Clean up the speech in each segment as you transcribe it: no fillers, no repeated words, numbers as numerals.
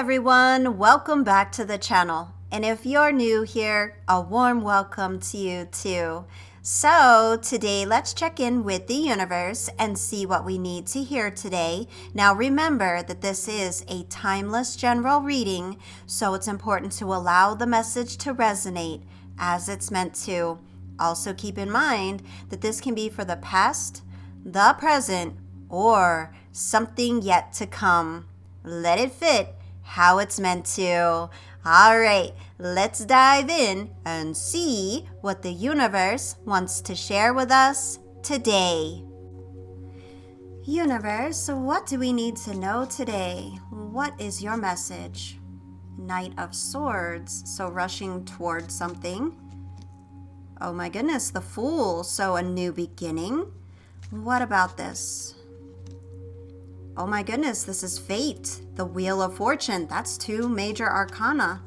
everyone, welcome back to the channel. And if you're new here, a warm welcome to you too. So today let's check in with the universe and see what we need to hear today. Now remember that this is a timeless general reading, so it's important to allow the message to resonate as it's meant to. Also keep in mind that this can be for the past, the present, or something yet to come. Let it fit how it's meant to. All right, let's dive in and see what the universe wants to share with us today. Universe, what do we need to know today? What is your message? Knight of Swords, so rushing towards something. Oh my goodness, the Fool, so a new beginning. What about this? Oh my goodness, this is Fate, the Wheel of Fortune. That's two major arcana.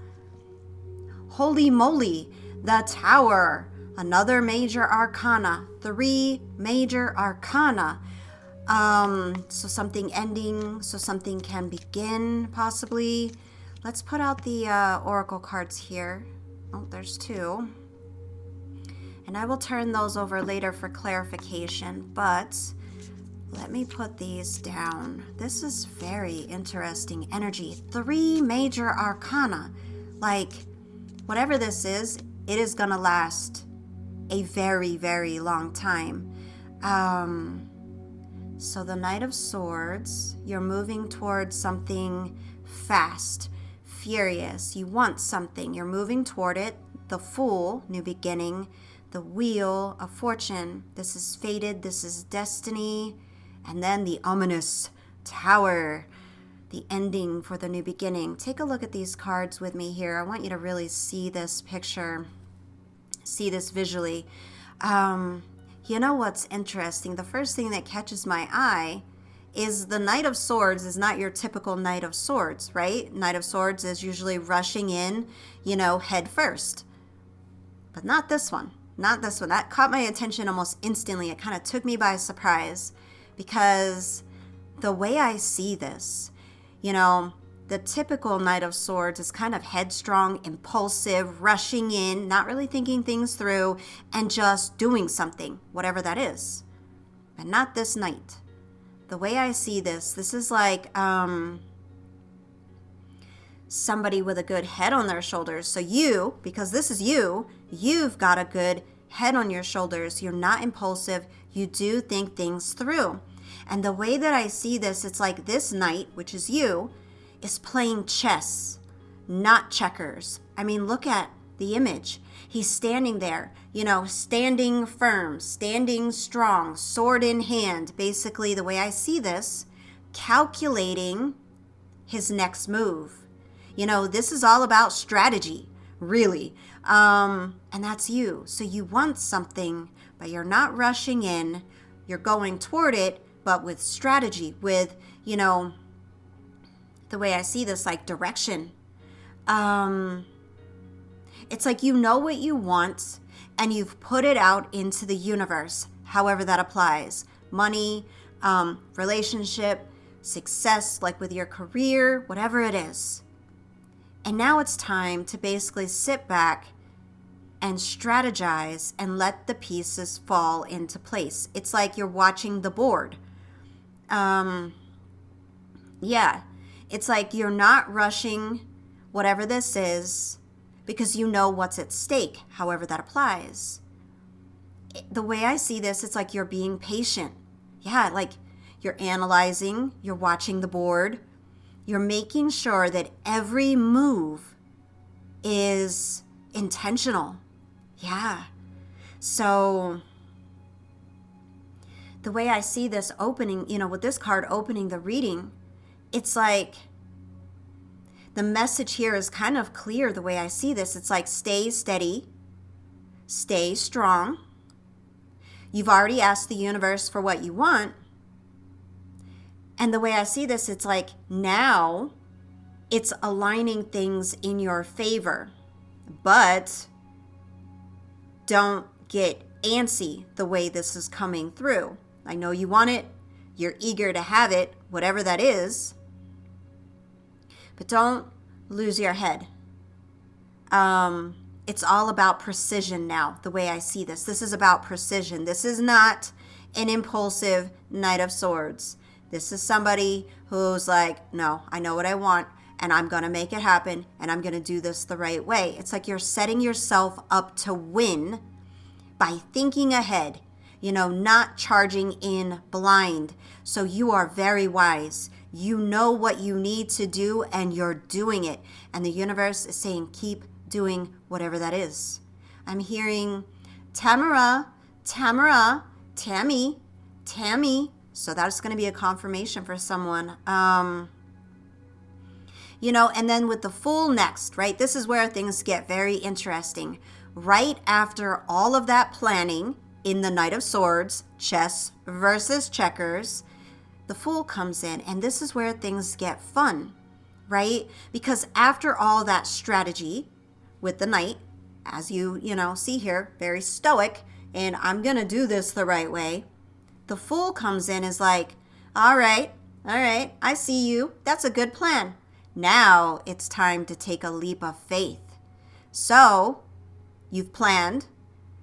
Holy moly, the Tower, another major arcana. Three major arcana. So something ending, so something can begin, possibly. Let's put out the oracle cards here. Oh, there's two. And I will turn those over later for clarification, but let me put these down. This is very interesting energy. Three major arcana. Like, whatever this is, it is going to last a very, very long time. So the Knight of Swords, you're moving towards something fast, furious. You want something. You're moving toward it. The Fool, new beginning. The Wheel of Fortune. This is fated. This is destiny. And then the ominous Tower, the ending for the new beginning. Take a look at these cards with me here. I want you to really see this picture, see this visually. You know what's interesting? The first thing that catches my eye is the Knight of Swords is not your typical Knight of Swords, right? Knight of Swords is usually rushing in, head first. But not this one. Not this one. That caught my attention almost instantly. It kind of took me by surprise. Because the way I see this, the typical Knight of Swords is kind of headstrong, impulsive, rushing in, not really thinking things through, and just doing something, whatever that is. But not this Knight. The way I see this is like somebody with a good head on their shoulders. So you, because this is you've got a good head on your shoulders. You're not impulsive. You do think things through. And the way that I see this, it's like this Knight, which is you, is playing chess, not checkers. I mean, look at the image. He's standing there, standing firm, standing strong, sword in hand. Basically, the way I see this, calculating his next move. This is all about strategy, really. And that's you. So you want something, but you're not rushing in. You're going toward it, but with strategy, with, the way I see this, like direction. It's like you know what you want, and you've put it out into the universe, however that applies. Money, relationship, success, like with your career, whatever it is. And now it's time to basically sit back and strategize and let the pieces fall into place. It's like you're watching the board. It's like you're not rushing whatever this is because you know what's at stake, however that applies. The way I see this, it's like you're being patient. Yeah, like you're analyzing, you're watching the board. You're making sure that every move is intentional. Yeah. So the way I see this opening, with this card opening the reading, it's like the message here is kind of clear the way I see this. It's like stay steady, stay strong. You've already asked the universe for what you want. And the way I see this, it's like now it's aligning things in your favor. But don't get antsy the way this is coming through. I know you want it. You're eager to have it, whatever that is. But don't lose your head. It's all about precision now, the way I see this. This is about precision. This is not an impulsive Knight of Swords. This is somebody who's like, no, I know what I want, and I'm going to make it happen, and I'm going to do this the right way. It's like you're setting yourself up to win by thinking ahead, not charging in blind. So you are very wise. You know what you need to do, and you're doing it. And the universe is saying, keep doing whatever that is. I'm hearing Tamara, Tammy. So that's going to be a confirmation for someone. And then with the Fool next, right? This is where things get very interesting. Right after all of that planning in the Knight of Swords, chess versus checkers, the Fool comes in, and this is where things get fun, right? Because after all that strategy with the Knight, as you see here, very stoic, and I'm going to do this the right way, the Fool comes in is like, all right, I see you. That's a good plan. Now it's time to take a leap of faith. So you've planned,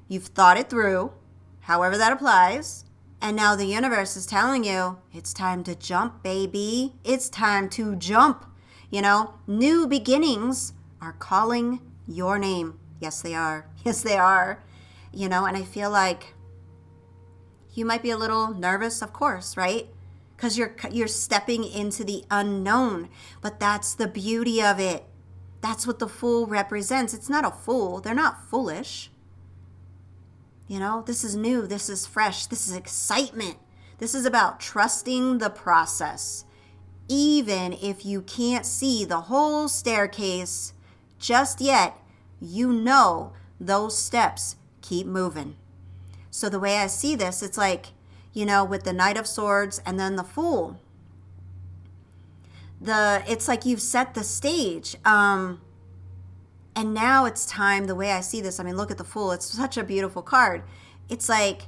you've thought it through, however that applies, and now the universe is telling you, it's time to jump, baby. It's time to jump. New beginnings are calling your name. Yes, they are. Yes, they are. And I feel like you might be a little nervous, of course, right? Because you're stepping into the unknown. But that's the beauty of it. That's what the Fool represents. It's not a fool. They're not foolish. This is new. This is fresh. This is excitement. This is about trusting the process. Even if you can't see the whole staircase just yet, those steps keep moving. So the way I see this, it's like, with the Knight of Swords and then the Fool. It's like you've set the stage. And now it's time, the way I see this, look at the Fool. It's such a beautiful card. It's like,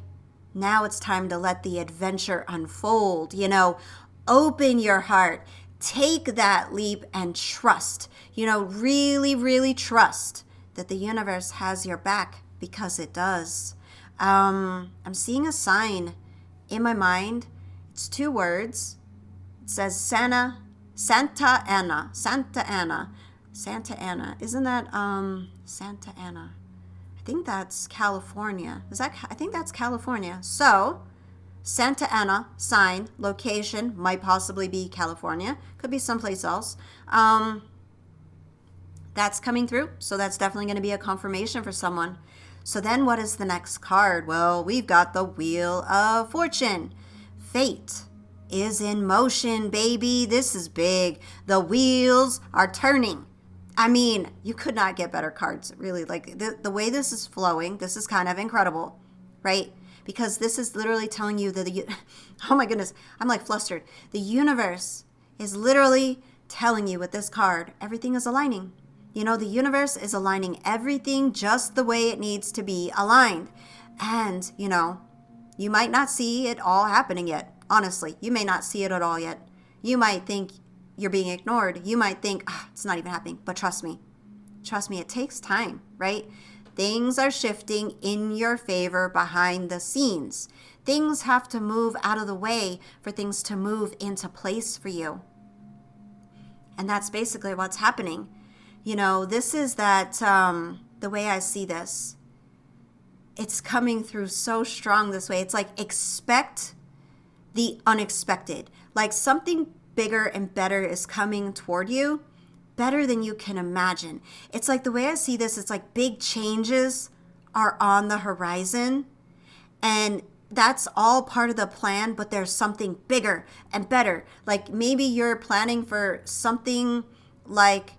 now it's time to let the adventure unfold. Open your heart. Take that leap and trust. Really, really trust that the universe has your back, because it does. I'm seeing a sign in my mind. It's 2 words. It says Santa Ana. Santa Ana. Isn't that Santa Ana? I think that's California. I think that's California. So Santa Ana, sign, location, might possibly be California. Could be someplace else. That's coming through. So that's definitely going to be a confirmation for someone. So then what is the next card? Well, we've got the Wheel of Fortune. Fate is in motion, baby. This is big. The wheels are turning. You could not get better cards, really. Like the way this is flowing, this is kind of incredible, right? Because this is literally telling you that oh my goodness, I'm like flustered. The universe is literally telling you with this card, everything is aligning. The universe is aligning everything just the way it needs to be aligned. And, you might not see it all happening yet. Honestly, you may not see it at all yet. You might think you're being ignored. You might think, it's not even happening. But trust me, it takes time, right? Things are shifting in your favor behind the scenes. Things have to move out of the way for things to move into place for you. And that's basically what's happening. This is that, the way I see this, it's coming through so strong this way. It's like, expect the unexpected. Like something bigger and better is coming toward you, better than you can imagine. It's like, the way I see this, it's like big changes are on the horizon, and that's all part of the plan, but there's something bigger and better. Like maybe you're planning for something like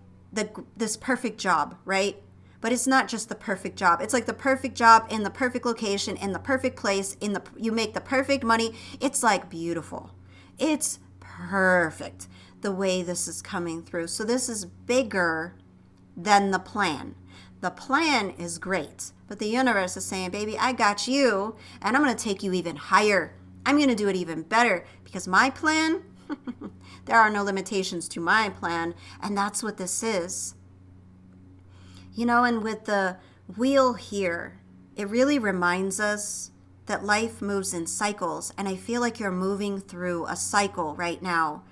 this perfect job, right? But it's not just the perfect job. It's like the perfect job in the perfect location, in the perfect place, you make the perfect money. It's like beautiful. It's perfect the way this is coming through. So this is bigger than the plan. The plan is great, but the universe is saying, baby, I got you, and I'm going to take you even higher. I'm going to do it even better, because my plan, There are no limitations to my plan. And that's what this is. And with the wheel here, it really reminds us that life moves in cycles. And I feel like you're moving through a cycle right now.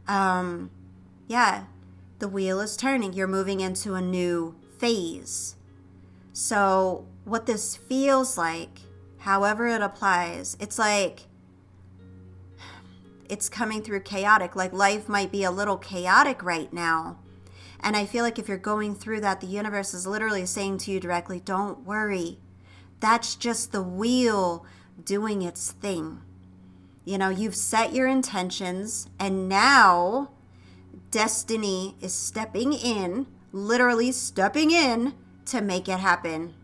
The wheel is turning. You're moving into a new phase. So what this feels like, however it applies, it's like it's coming through chaotic. Like life might be a little chaotic right now. And I feel like if you're going through that, the universe is literally saying to you directly, don't worry. That's just the wheel doing its thing. You've set your intentions, and now destiny is stepping in, literally stepping in to make it happen.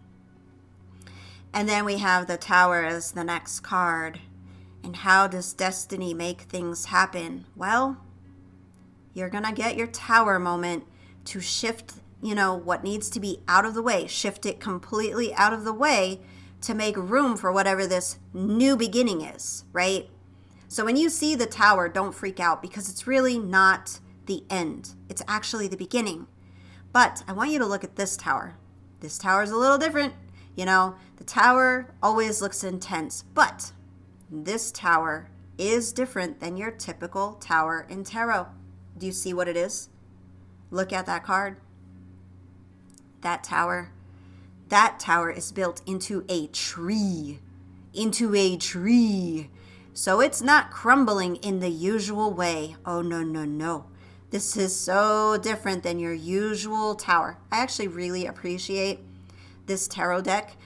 And then we have the Tower as the next card. And how does destiny make things happen? Well, you're going to get your Tower moment to shift, what needs to be out of the way, shift it completely out of the way to make room for whatever this new beginning is, right? So when you see the Tower, don't freak out, because it's really not the end. It's actually the beginning. But I want you to look at this Tower. This Tower is a little different. The Tower always looks intense, but this Tower is different than your typical Tower in tarot. Do you see what it is? Look at that card. That Tower is built into a tree. So it's not crumbling in the usual way. Oh, no. This is so different than your usual Tower. I actually really appreciate this tarot deck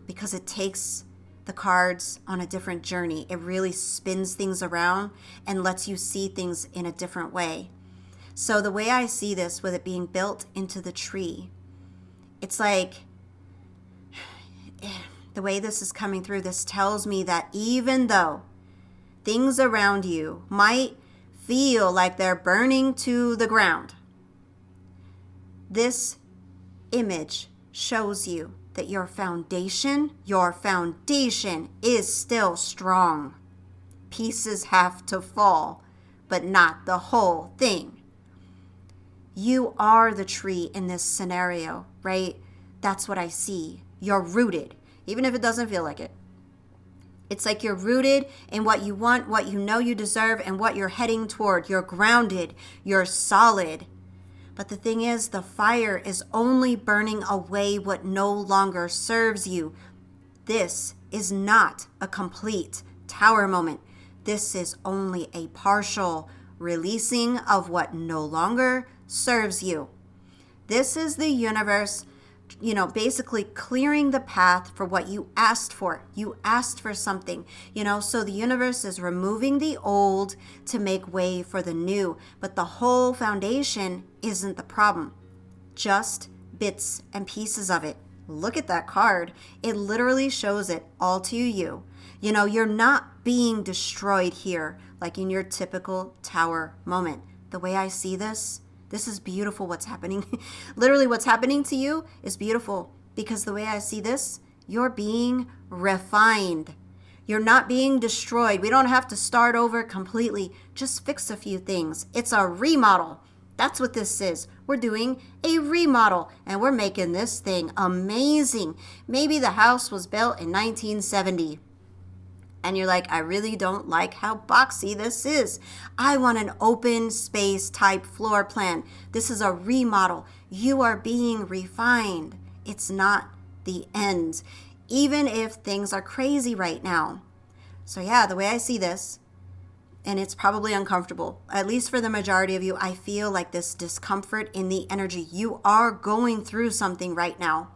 because it takes the cards on a different journey. It really spins things around and lets you see things in a different way. So the way I see this, with it being built into the tree, it's like the way this is coming through, this tells me that even though things around you might feel like they're burning to the ground, this image shows you that your foundation is still strong. Pieces have to fall, but not the whole thing. You are the tree in this scenario, right? That's what I see. You're rooted, even if it doesn't feel like it. It's like you're rooted in what you want, what you know you deserve, and what you're heading toward. You're grounded. You're solid. But the thing is, the fire is only burning away what no longer serves you. This is not a complete Tower moment. This is only a partial releasing of what no longer serves you. This is the universe, basically clearing the path for what you asked for. You asked for something, so the universe is removing the old to make way for the new. But the whole foundation isn't the problem, just bits and pieces of it. Look at that card. It literally shows it all to you. You're not being destroyed here like in your typical Tower moment. The way I see this is beautiful what's happening. Literally what's happening to you is beautiful, because the way I see this, you're being refined. You're not being destroyed. We don't have to start over completely. Just fix a few things. It's a remodel. That's what this is. We're doing a remodel, and we're making this thing amazing. Maybe the house was built in 1970. And you're like, I really don't like how boxy this is. I want an open space type floor plan. This is a remodel. You are being refined. It's not the end, even if things are crazy right now. So yeah, the way I see this, and it's probably uncomfortable, at least for the majority of you, I feel like this discomfort in the energy. You are going through something right now.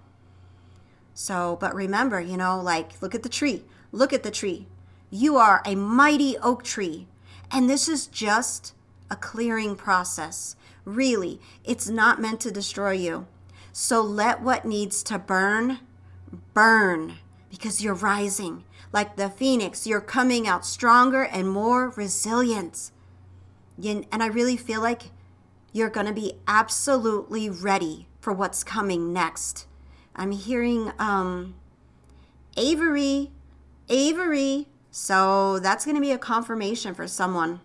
So, but remember, look at the tree. Look at the tree. You are a mighty oak tree, and this is just a clearing process. Really, it's not meant to destroy you. So let what needs to burn, burn, because you're rising. Like the phoenix, you're coming out stronger and more resilient. And I really feel like you're going to be absolutely ready for what's coming next. I'm hearing Avery. So that's going to be a confirmation for someone.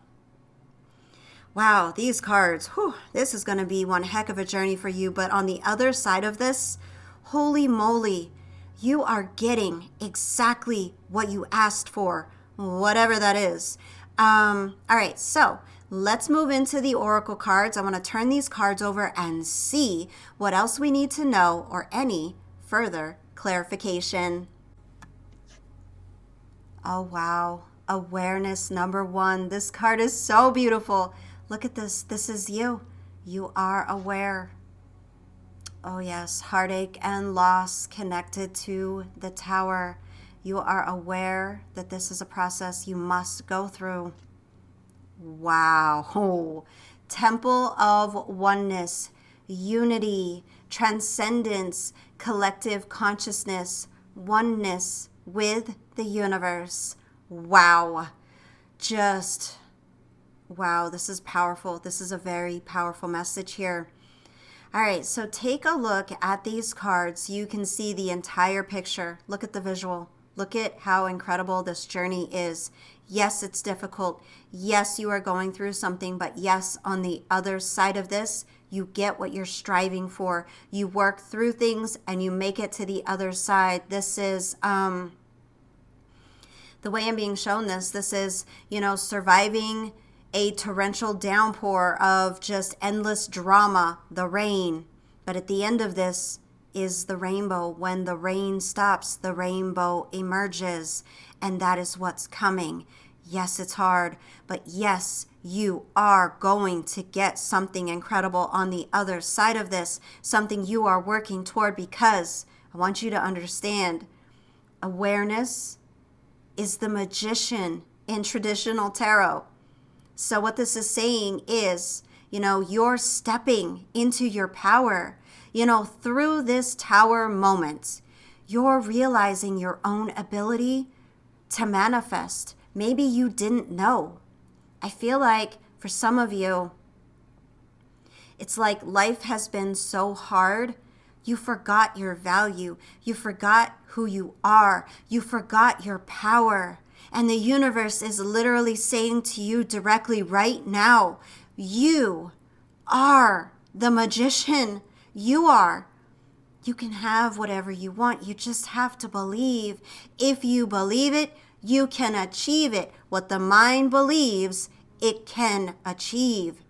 Wow, these cards, whew, this is going to be one heck of a journey for you. But on the other side of this, holy moly, you are getting exactly what you asked for, whatever that is. All right, so let's move into the oracle cards. I want to turn these cards over and see what else we need to know or any further clarification. Oh, wow. Awareness number 1. This card is so beautiful. Look at this. This is you. You are aware. Oh, yes. Heartache and loss connected to the Tower. You are aware that this is a process you must go through. Wow. Oh. Temple of oneness, unity, transcendence, collective consciousness, oneness with the universe. Wow. Just, wow, this is powerful. This is a very powerful message here. All right, so take a look at these cards. You can see the entire picture. Look at the visual. Look at how incredible this journey is. Yes, it's difficult. Yes, you are going through something, but yes, on the other side of this, you get what you're striving for. You work through things and you make it to the other side. This is, the way I'm being shown this is, surviving a torrential downpour of just endless drama, the rain. But at the end of this is the rainbow. When the rain stops, the rainbow emerges. And that is what's coming. Yes, it's hard, but yes, you are going to get something incredible on the other side of this, something you are working toward, because I want you to understand, awareness is the magician in traditional tarot. So what this is saying is, you're stepping into your power. Through this Tower moment, you're realizing your own ability to manifest. Maybe you didn't know. I feel like for some of you, it's like life has been so hard, you forgot your value. You forgot who you are. You forgot your power. And the universe is literally saying to you directly right now, you are the magician. You are. You can have whatever you want. You just have to believe. If you believe it, you can achieve it. What the mind believes, it can achieve.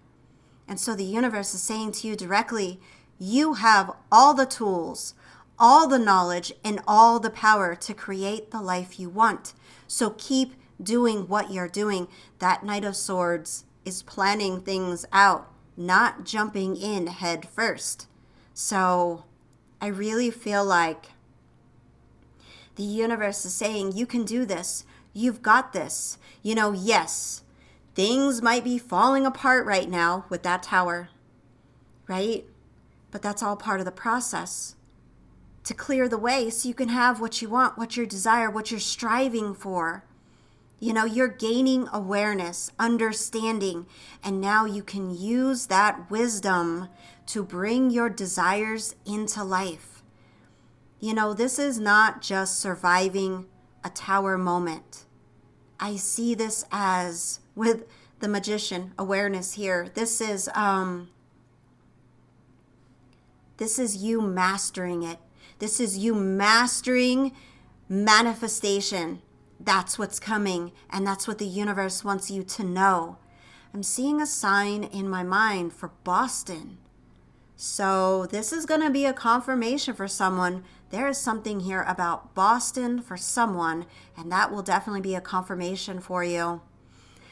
And so the universe is saying to you directly, you have all the tools, all the knowledge, and all the power to create the life you want. So keep doing what you're doing. That Knight of Swords is planning things out, not jumping in head first. So I really feel like the universe is saying, you can do this. You've got this. Yes, things might be falling apart right now with that Tower, right? But that's all part of the process to clear the way so you can have what you want, what you desire, what you're striving for. You're gaining awareness, understanding, and now you can use that wisdom to bring your desires into life. This is not just surviving a Tower moment. I see this as, with the magician awareness here, this is you mastering it. This is you mastering manifestation. That's what's coming, and that's what the universe wants you to know. I'm seeing a sign in my mind for Boston. So this is going to be a confirmation for someone. There is something here about Boston for someone, and that will definitely be a confirmation for you.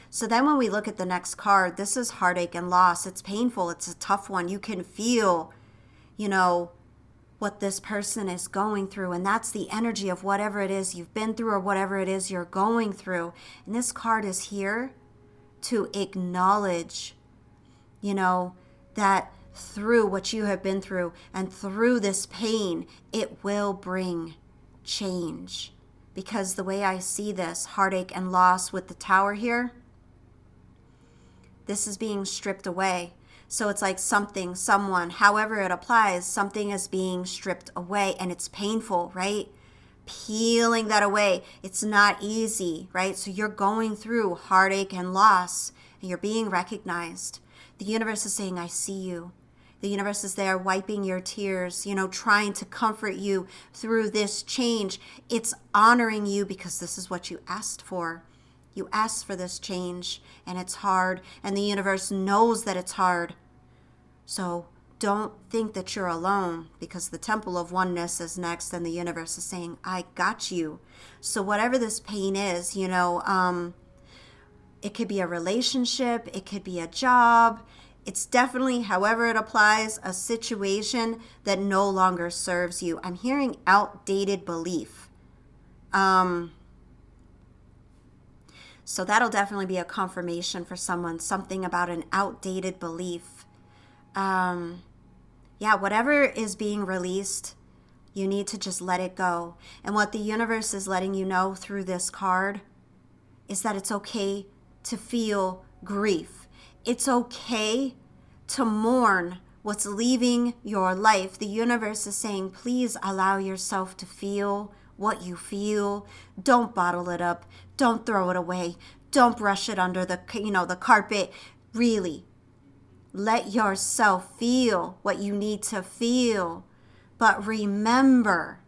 So then when we look at the next card, this is heartache and loss. It's painful. It's a tough one. You can feel, what this person is going through, and that's the energy of whatever it is you've been through or whatever it is you're going through. And this card is here to acknowledge, that through what you have been through and through this pain, it will bring change. Because the way I see this, heartache and loss with the Tower here, this is being stripped away. So it's like something, someone, however it applies, something is being stripped away, and it's painful, right? Peeling that away. It's not easy, right? So you're going through heartache and loss, and you're being recognized. The universe is saying, I see you. The universe is there wiping your tears, trying to comfort you through this change. It's honoring you because this is what you asked for. You asked for this change, and it's hard, and the universe knows that it's hard. So don't think that you're alone, because the temple of oneness is next, and the universe is saying, I got you. So whatever this pain is, it could be a relationship, it could be a job. It's definitely, however it applies, a situation that no longer serves you. I'm hearing outdated belief. So that'll definitely be a confirmation for someone, something about an outdated belief. Whatever is being released, you need to just let it go. And what the universe is letting you know through this card is that it's okay to feel grief. It's okay to mourn what's leaving your life. The universe is saying, please allow yourself to feel what you feel. Don't bottle it up. Don't throw it away. Don't brush it under the carpet. Really, let yourself feel what you need to feel. But remember,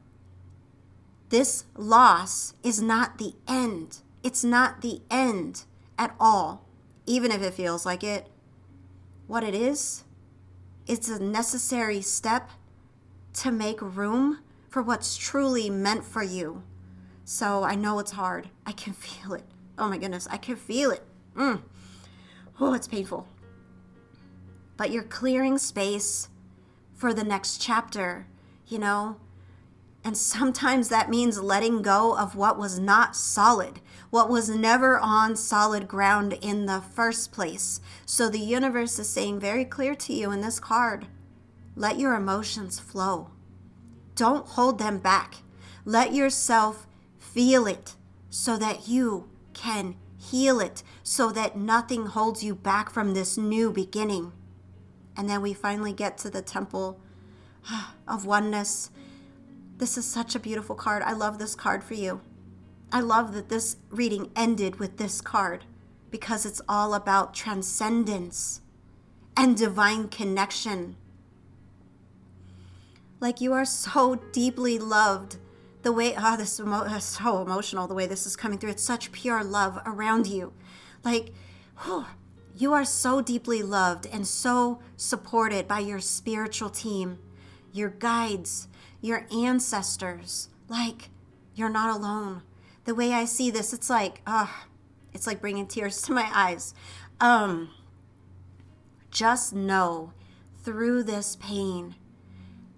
this loss is not the end. It's not the end at all, even if it feels like it. What it is, it's a necessary step to make room for what's truly meant for you. So I know it's hard. I can feel it. Oh my goodness, I can feel it. Oh, it's painful. But you're clearing space for the next chapter, And sometimes that means letting go of what was not solid, what was never on solid ground in the first place. So the universe is saying very clear to you in this card, let your emotions flow. Don't hold them back. Let yourself feel it so that you can heal it, so that nothing holds you back from this new beginning. And then we finally get to the temple of oneness. This is such a beautiful card. I love this card for you. I love that this reading ended with this card because it's all about transcendence and divine connection. Like you are so deeply loved. The way, this is so emotional, the way this is coming through. It's such pure love around you. You are so deeply loved and so supported by your spiritual team, your guides, your ancestors. You're not alone. The way I see this, it's like bringing tears to my eyes. Just know through this pain,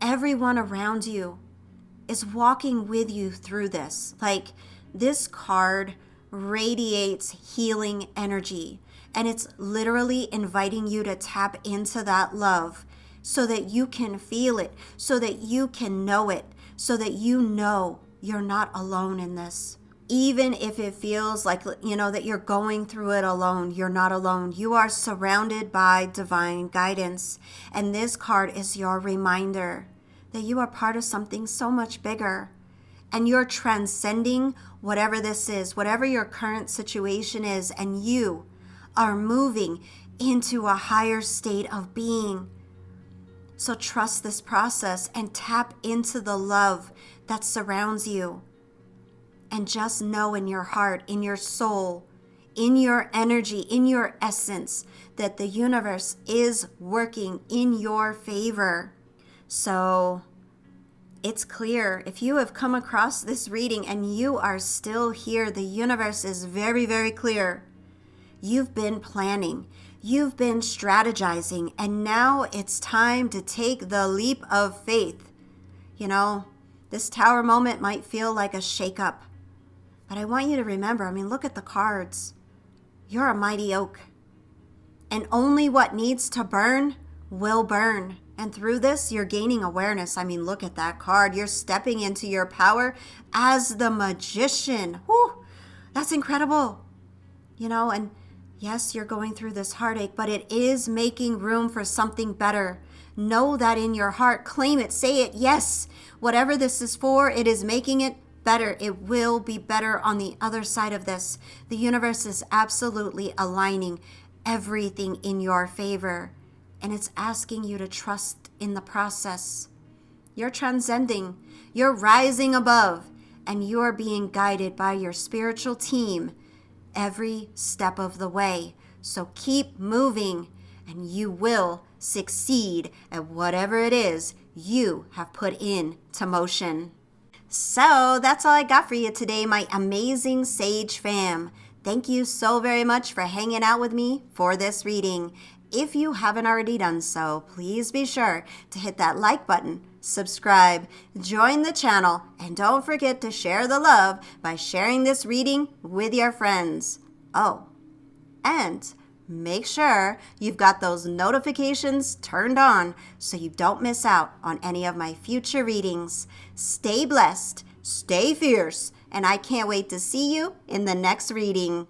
everyone around you is walking with you through this. This card radiates healing energy, and it's literally inviting you to tap into that love so that you can feel it, so that you can know it, so that you know you're not alone in this. Even if it feels like, that you're going through it alone, you're not alone. You are surrounded by divine guidance. And this card is your reminder that you are part of something so much bigger. And you're transcending whatever this is, whatever your current situation is, and you are moving into a higher state of being. So trust this process and tap into the love that surrounds you. And just know in your heart, in your soul, in your energy, in your essence, that the universe is working in your favor. So it's clear. If you have come across this reading and you are still here, the universe is very, very clear. You've been planning. You've been strategizing. And now it's time to take the leap of faith. This tower moment might feel like a shakeup. But I want you to remember, look at the cards. You're a mighty oak. And only what needs to burn will burn. And through this, you're gaining awareness. Look at that card. You're stepping into your power as the magician. Whew, that's incredible. And yes, you're going through this heartache, but it is making room for something better. Know that in your heart. Claim it. Say it. Yes. Whatever this is for, it is making it better. It will be better on the other side of this. The universe is absolutely aligning everything in your favor, and it's asking you to trust in the process. You're transcending, you're rising above, and you're being guided by your spiritual team every step of the way. So keep moving, and you will succeed at whatever it is you have put into motion. So that's all I got for you today, my amazing Sage fam. Thank you so very much for hanging out with me for this reading. If you haven't already done so, please be sure to hit that like button, subscribe, join the channel, and don't forget to share the love by sharing this reading with your friends. Oh, and make sure you've got those notifications turned on so you don't miss out on any of my future readings. Stay blessed, stay fierce, and I can't wait to see you in the next reading.